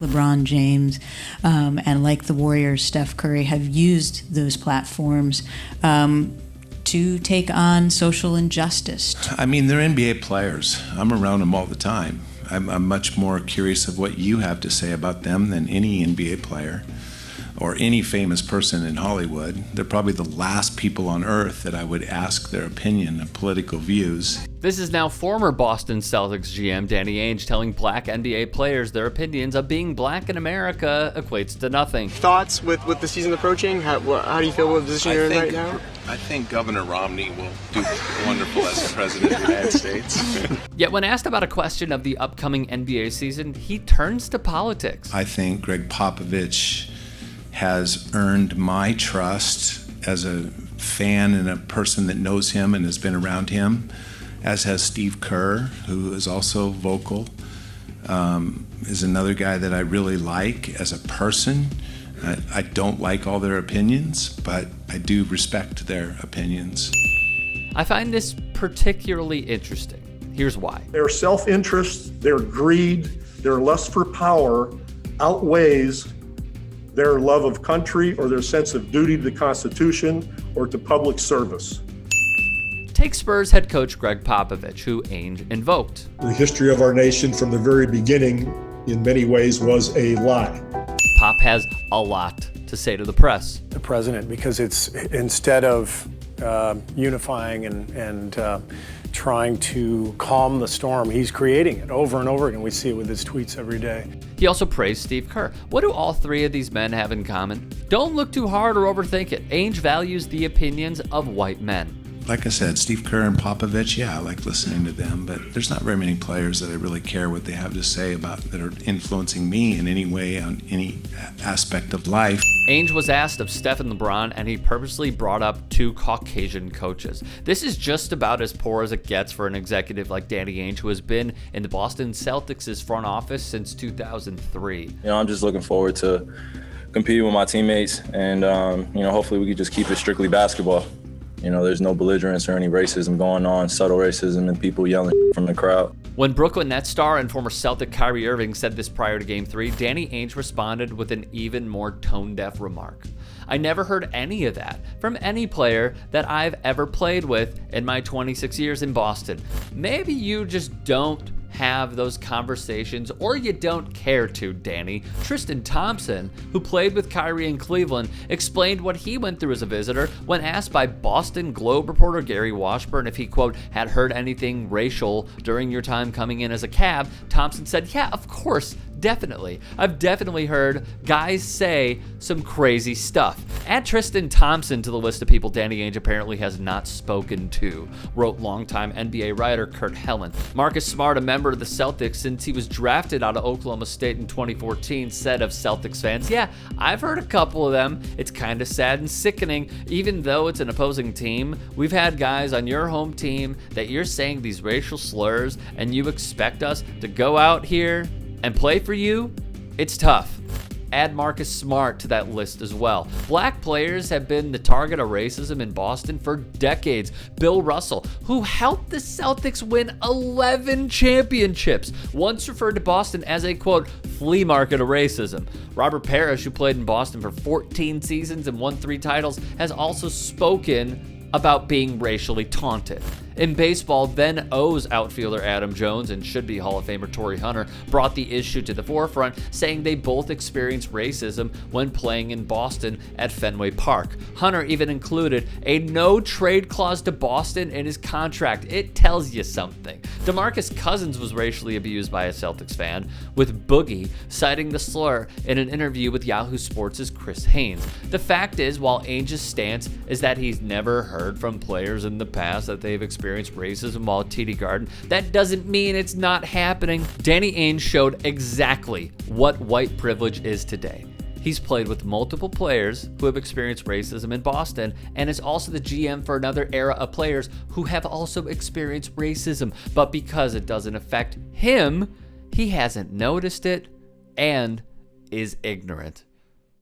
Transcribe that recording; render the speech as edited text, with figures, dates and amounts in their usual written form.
LeBron James and like the Warriors, Steph Curry have used those platforms to take on social injustice. I mean, they're NBA players. I'm around them all the time. I'm much more curious of what you have to say about them than any NBA player or any famous person in Hollywood. They're probably the last people on earth that I would ask their opinion of political views. This is now former Boston Celtics GM Danny Ainge telling black NBA players their opinions of being black in America equates to nothing. Thoughts with the season approaching? How do you feel with the position you're in right now? I think Governor Romney will do wonderful as president of the United States. Yet when asked about a question of the upcoming NBA season, he turns to politics. I think Greg Popovich has earned my trust as a fan and a person that knows him and has been around him, as has Steve Kerr, who is also vocal, is another guy that I really like as a person. I don't like all their opinions, but I do respect their opinions. I find this particularly interesting. Here's why. Their self-interest, their greed, their lust for power outweighs their love of country or their sense of duty to the Constitution or to public service. Take Spurs head coach Greg Popovich, who Ainge invoked. The history of our nation from the very beginning, in many ways, was a lie. Pop has a lot to say to the press. The president, because it's instead of unifying and trying to calm the storm, he's creating it over and over again. We see it with his tweets every day. He also praised Steve Kerr. What do all three of these men have in common? Don't look too hard or overthink it. Ainge values the opinions of white men. Like I said, Steve Kerr and Popovich, yeah, I like listening to them, but there's not very many players that I really care what they have to say about that are influencing me in any way on any aspect of life. Ainge was asked of Steph and LeBron, and he purposely brought up two Caucasian coaches. This is just about as poor as it gets for an executive like Danny Ainge, who has been in the Boston Celtics' front office since 2003. I'm just looking forward to competing with my teammates, and hopefully we can just keep it strictly basketball. There's no belligerence or any racism going on, subtle racism and people yelling from the crowd. When Brooklyn Nets star and former Celtic Kyrie Irving said this prior to Game 3, Danny Ainge responded with an even more tone-deaf remark. I never heard any of that from any player that I've ever played with in my 26 years in Boston. Maybe you just don't have those conversations, or you don't care to, Danny. Tristan Thompson, who played with Kyrie in Cleveland, explained what he went through as a visitor when asked by Boston Globe reporter Gary Washburn if he, quote, had heard anything racial during your time coming in as a Cav. Thompson said, yeah, of course, definitely. I've definitely heard guys say some crazy stuff. Add Tristan Thompson to the list of people Danny Ainge apparently has not spoken to, wrote longtime NBA writer Kurt Helen. Marcus Smart, a member of the Celtics since he was drafted out of Oklahoma State in 2014, said of Celtics fans, yeah, I've heard a couple of them. It's kind of sad and sickening. Even though it's an opposing team, we've had guys on your home team that you're saying these racial slurs, and you expect us to go out here and play for you? It's tough. Add Marcus Smart to that list as well. Black players have been the target of racism in Boston for decades. Bill Russell, who helped the Celtics win 11 championships, once referred to Boston as a, quote, flea market of racism. Robert Parrish, who played in Boston for 14 seasons and won 3 titles, has also spoken about being racially taunted. In baseball, then O's outfielder Adam Jones and should-be Hall of Famer Torrey Hunter brought the issue to the forefront, saying they both experienced racism when playing in Boston at Fenway Park. Hunter even included a no-trade clause to Boston in his contract. It tells you something. DeMarcus Cousins was racially abused by a Celtics fan, with Boogie citing the slur in an interview with Yahoo Sports' Chris Haynes. The fact is, while Ainge's stance is that he's never heard from players in the past that they've experienced racism while at TD Garden, that doesn't mean it's not happening. Danny Ainge showed exactly what white privilege is today. He's played with multiple players who have experienced racism in Boston and is also the GM for another era of players who have also experienced racism. But because it doesn't affect him, he hasn't noticed it and is ignorant.